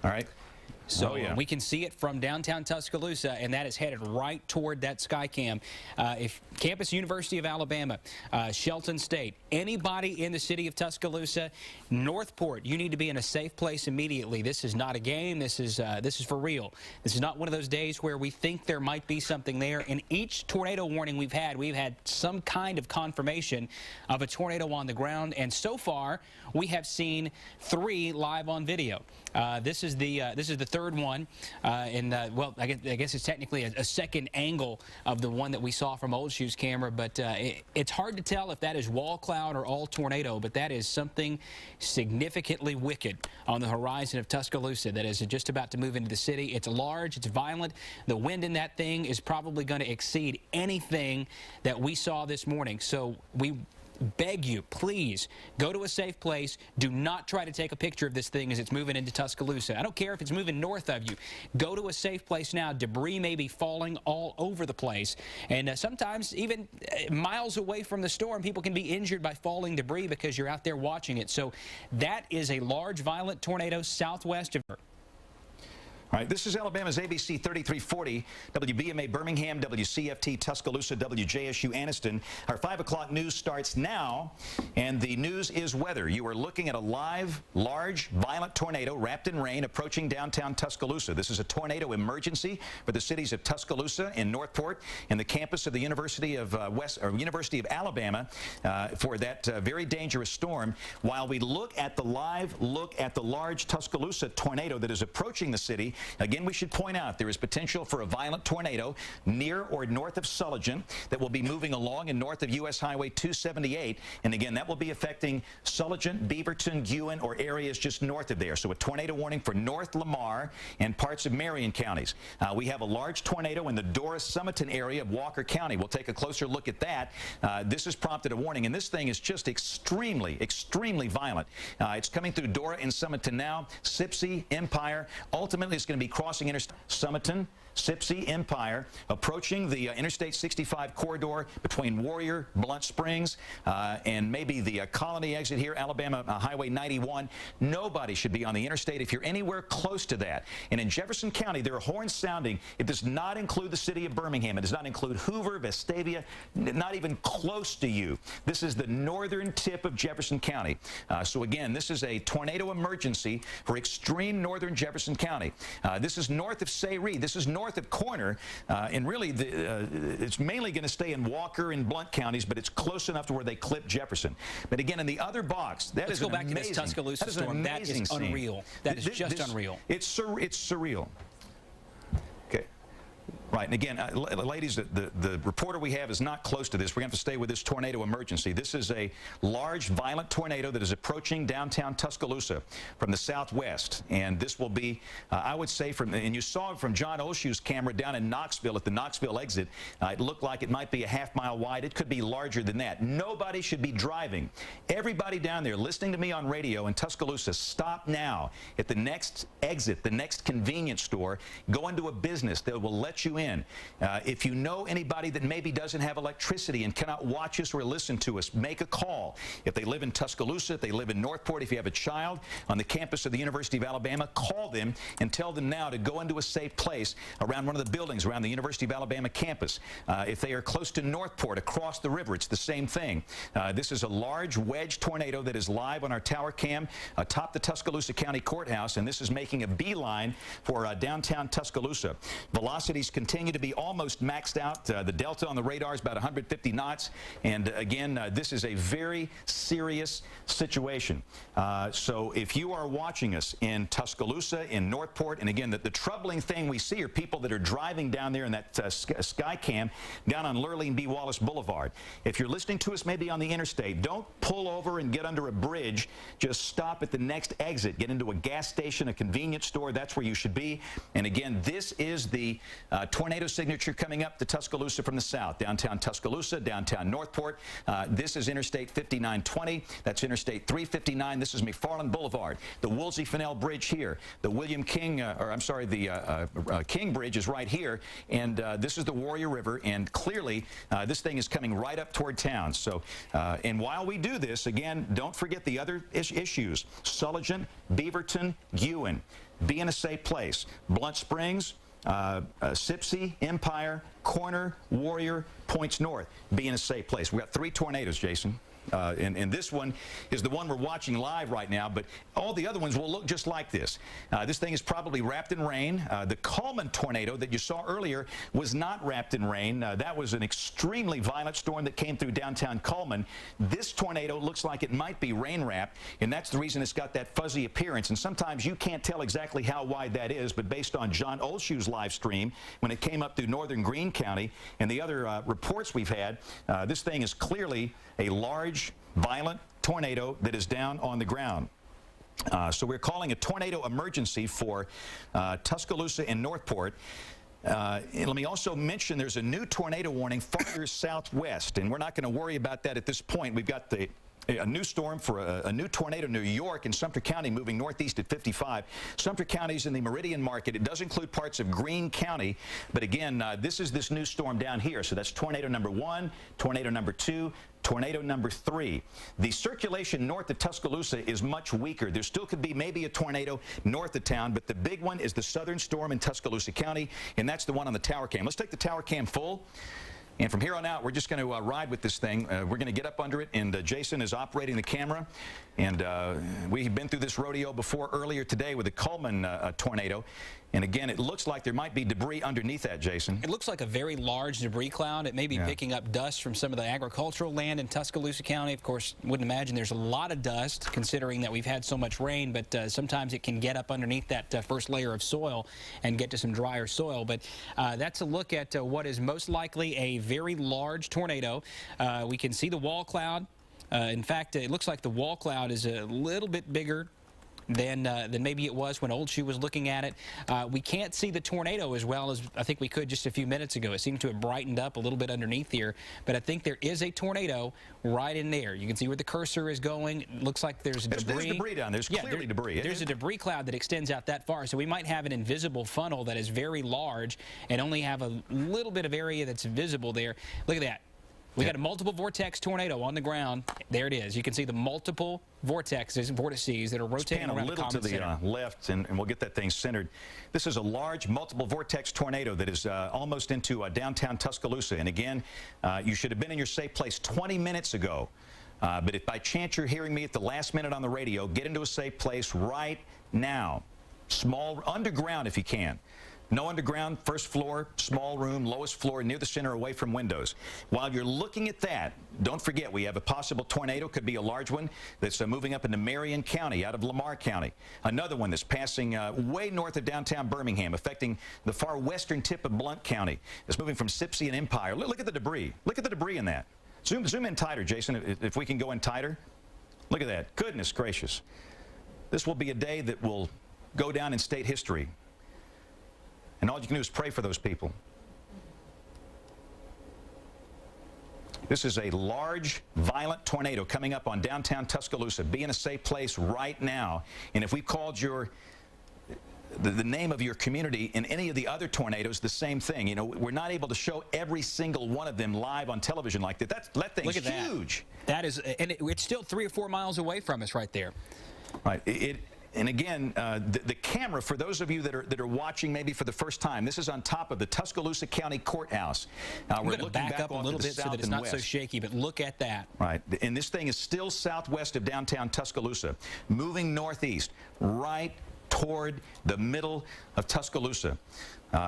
All right. So we can see it from downtown Tuscaloosa, and that is headed right toward that Skycam. If Campus University of Alabama, Shelton State, anybody in the city of Tuscaloosa, Northport, you need to be in a safe place immediately. This is not a game. This is for real. This is not one of those days where we think there might be something there. In each tornado warning we've had some kind of confirmation of a tornado on the ground, and so far we have seen 3 live on video. This is the third one, well, I guess it's technically a second angle of the one that we saw from Old Shoe's camera, but it's hard to tell if that is wall cloud or all tornado, but that is something significantly wicked on the horizon of Tuscaloosa that is just about to move into the city. It's large, it's violent. The wind in that thing is probably going to exceed anything that we saw this morning. So we beg you, please go to a safe place. Do not try to take a picture of this thing as it's moving into Tuscaloosa. I don't care if it's moving north of you. Go to a safe place now. Debris may be falling all over the place, and sometimes even miles away from the storm, people can be injured by falling debris because you're out there watching it. So that is a large, violent tornado southwest of her. All right, this is Alabama's ABC 3340, WBMA Birmingham, WCFT Tuscaloosa, WJSU Anniston. Our 5 o'clock news starts now, and the news is weather. You are looking at a live, large, violent tornado wrapped in rain approaching downtown Tuscaloosa. This is a tornado emergency for the cities of Tuscaloosa and Northport and the campus of the University of University of Alabama for that very dangerous storm. While we look at the large Tuscaloosa tornado that is approaching the city, again, we should point out there is potential for a violent tornado near or north of Sulligent that will be moving along and north of U.S. Highway 278. And again, that will be affecting Sulligent, Beaverton, Ewan, or areas just north of there. So a tornado warning for North Lamar and parts of Marion counties. We have a large tornado in the Dora-Summerton area of Walker County. We'll take a closer look at that. This has prompted a warning, and this thing is just extremely, extremely violent. It's coming through Dora and Summerton now, Sipsey, Empire. Ultimately, it's going to be crossing Interstate Summerton, Sipsey, Empire, approaching the Interstate 65 corridor between Warrior, Blunt Springs, and maybe the Colony exit here, Alabama Highway 91. Nobody should be on the interstate if you're anywhere close to that. And in Jefferson County, there are horns sounding. It does not include the city of Birmingham. It does not include Hoover, Vestavia, not even close to you. This is the northern tip of Jefferson County. So again, this is a tornado emergency for extreme northern Jefferson County. This is north of Sayre. This is north of Corner, and really it's mainly going to stay in Walker and Blunt counties, but it's close enough to where they clip Jefferson. But again, in the other box, that is an amazing. Let's go back to this Tuscaloosa storm. That is unreal. That is just unreal. It's surreal. Okay. Right, and again, ladies, the reporter we have is not close to this. We're going to have to stay with this tornado emergency. This is a large, violent tornado that is approaching downtown Tuscaloosa from the southwest. And this will be, I would say, and you saw it from John Olshue's camera down in Knoxville at the Knoxville exit. It looked like it might be a half-mile wide. It could be larger than that. Nobody should be driving. Everybody down there listening to me on radio in Tuscaloosa, stop now at the next exit, the next convenience store. Go into a business that will let you in. If you know anybody that maybe doesn't have electricity and cannot watch us or listen to us, make a call. If they live in Tuscaloosa, if they live in Northport, if you have a child on the campus of the University of Alabama, call them and tell them now to go into a safe place around one of the buildings around the University of Alabama campus. If they are close to Northport, across the river, it's the same thing. This is a large wedge tornado that is live on our Towercam atop the Tuscaloosa County Courthouse, and this is making a beeline for downtown Tuscaloosa. Velocities continue to be almost maxed out. The delta on the radar is about 150 knots. And again, this is a very serious situation. So if you are watching us in Tuscaloosa, in Northport, and again, the troubling thing we see are people that are driving down there in that Skycam down on Lurleen B. Wallace Boulevard. If you're listening to us maybe on the interstate, don't pull over and get under a bridge. Just stop at the next exit. Get into a gas station, a convenience store. That's where you should be. And again, this is the tornado signature coming up to Tuscaloosa from the south. Downtown Tuscaloosa, downtown Northport. This is Interstate 5920. That's Interstate 359. This is McFarland Boulevard. The Woolsey-Fennell Bridge here. The William King, the King Bridge is right here. And this is the Warrior River. And clearly, this thing is coming right up toward town. So, and while we do this, again, don't forget the other issues. Sulligent, Beaverton, Ewan. be in a safe place. Blunt Springs, Sipsey, Empire, Corner, Warrior, Points North, be in a safe place. We got 3 tornadoes, Jason. And this one is the one we're watching live right now, but all the other ones will look just like this. This thing is probably wrapped in rain. The Coleman tornado that you saw earlier was not wrapped in rain. That was an extremely violent storm that came through downtown Coleman. This tornado looks like it might be rain-wrapped, and that's the reason it's got that fuzzy appearance. And sometimes you can't tell exactly how wide that is, but based on John Olshue's live stream, when it came up through northern Greene County and the other reports we've had, this thing is clearly a large, violent tornado that is down on the ground. So we're calling a tornado emergency for Tuscaloosa and Northport. And let me also mention there's a new tornado warning farther southwest, and we're not going to worry about that at this point. We've got a new storm for a new tornado in New York and Sumter County moving northeast at 55. Sumter County is in the Meridian market. It does include parts of Greene County, but again, this is this new storm down here. So that's tornado number 1, tornado number 2, tornado number 3. The circulation north of Tuscaloosa is much weaker. There still could be maybe a tornado north of town, but the big one is the southern storm in Tuscaloosa County, and that's the one on the Towercam. Let's take the Towercam full. And from here on out, we're just going to ride with this thing. We're going to get up under it, and Jason is operating the camera. And we've been through this rodeo before earlier today with the Coleman tornado. And again, it looks like there might be debris underneath that, Jason. It looks like a very large debris cloud. It may be picking up dust from some of the agricultural land in Tuscaloosa County. Of course, wouldn't imagine there's a lot of dust considering that we've had so much rain, but sometimes it can get up underneath that first layer of soil and get to some drier soil. But that's a look at what is most likely a very large tornado. We can see the wall cloud. In fact, it looks like the wall cloud is a little bit bigger than maybe it was when Oldshoe was looking at it. We can't see the tornado as well as I think we could just a few minutes ago. It seemed to have brightened up a little bit underneath here, but I think there is a tornado right in there. You can see where the cursor is going. It looks like there's debris. There's debris down there. There's clearly debris. There's a debris cloud that extends out that far, so we might have an invisible funnel that is very large and only have a little bit of area that's visible there. Look at that. We got a multiple vortex tornado on the ground. There it is. You can see the multiple vortices that are rotating around the common center. Pan a little to the left, and we'll get that thing centered. This is a large multiple vortex tornado that is almost into downtown Tuscaloosa. And again, you should have been in your safe place 20 minutes ago. But if by chance you're hearing me at the last minute on the radio, get into a safe place right now. Small, underground if you can. No underground, first floor, small room, lowest floor, near the center, away from windows. While you're looking at that, don't forget we have a possible tornado, could be a large one, that's moving up into Marion County, out of Lamar County. Another one that's passing way north of downtown Birmingham, affecting the far western tip of Blount County. It's moving from Sipsey and Empire. Look at the debris. Look at the debris in that. Zoom in tighter, Jason, if we can go in tighter. Look at that. Goodness gracious. This will be a day that will go down in state history. And all you can do is pray for those people. This is a large, violent tornado coming up on downtown Tuscaloosa. Be in a safe place right now. And if we called the name of your community in any of the other tornadoes, the same thing. You know, we're not able to show every single one of them live on television like that. That thing's huge. That is, and it's still 3 or 4 miles away from us right there. Right. And again, the camera, for those of you that are watching maybe for the first time, this is on top of the Tuscaloosa County Courthouse. We're looking back up a little bit so that it's not so shaky, but look at that. Right. And this thing is still southwest of downtown Tuscaloosa, moving northeast, right toward the middle of Tuscaloosa.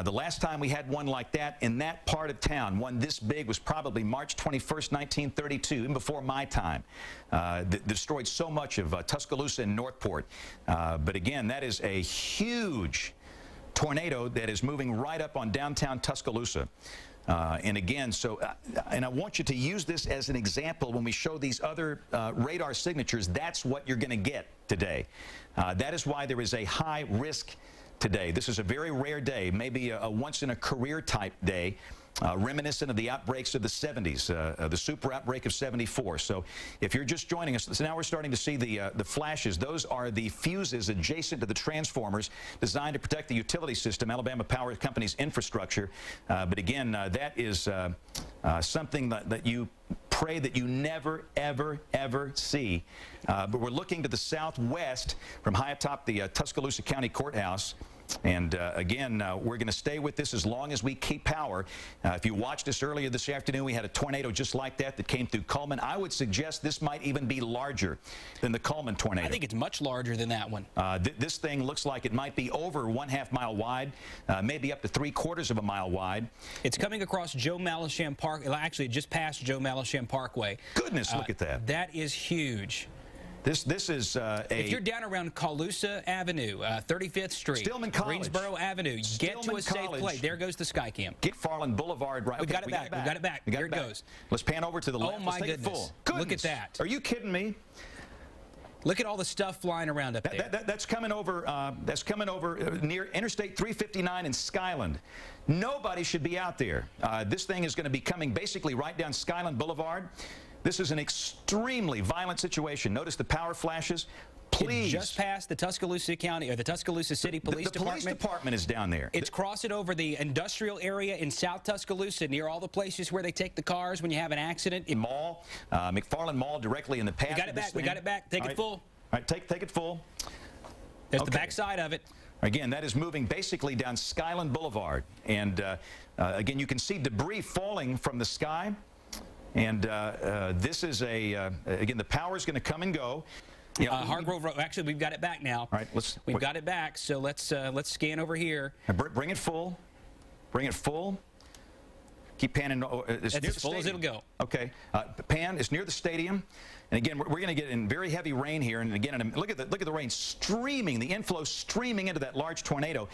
The last time we had one like that in that part of town, one this big, was probably March 21st, 1932, even before my time. That destroyed so much of Tuscaloosa and Northport. But again, that is a huge tornado that is moving right up on downtown Tuscaloosa. And again, and I want you to use this as an example when we show these other radar signatures. That's what you're going to get today. That is why there is a high risk today. This is a very rare day, maybe a once-in-a-career type day, reminiscent of the outbreaks of the 70s, the super outbreak of 74. So if you're just joining us, so now we're starting to see the flashes. Those are the fuses adjacent to the transformers designed to protect the utility system, Alabama Power Company's infrastructure. But again, that is something that you pray that you never, ever, ever see. But we're looking to the southwest from high atop the Tuscaloosa County Courthouse. And again, we're going to stay with this as long as we keep power. If you watched us earlier this afternoon, we had a tornado just like that came through Cullman. I would suggest this might even be larger than the Cullman tornado. I think it's much larger than that one. This thing looks like it might be over 1/2 mile wide, maybe up to 3/4 of a mile wide. It's coming across Joe Malisham Park. Actually, just past Joe Malisham Parkway. Goodness, look at that. That is huge. This is if you're down around Calusa Avenue, 35th Street, Stillman College, Greensboro Avenue, get to a safe place. There goes the Skycam. Get Farland Boulevard right. We got it back. We got it back. Here it goes. Let's pan over to the left. Oh my goodness. goodness. Look at that. Are you kidding me? Look at all the stuff flying around up there. That's coming over. That's coming over near Interstate 359 in Skyland. Nobody should be out there. This thing is going to be coming basically right down Skyland Boulevard. This is an extremely violent situation. Notice the power flashes. Please. It just passed the Tuscaloosa County or the Tuscaloosa City Police Department. The police department is down there. It's crossing over the industrial area in South Tuscaloosa near all the places where they take the cars when you have an accident. Mall, McFarland Mall directly in the path. We got it back. We got it back. Take it full. All right, take it full. There's the back side of it. Again, that is moving basically down Skyland Boulevard. And again, you can see debris falling from the sky. And this is again, the power is going to come and go. You know, Hargrove Road. Actually, we've got it back now. All right, we've got it back. So let's scan over here. Bring it full. Bring it full. Keep panning. It's as full as it'll go. Okay. Pan. It's near the stadium. And again, we're going to get in very heavy rain here. And again, look at the rain streaming, the inflow streaming into that large tornado.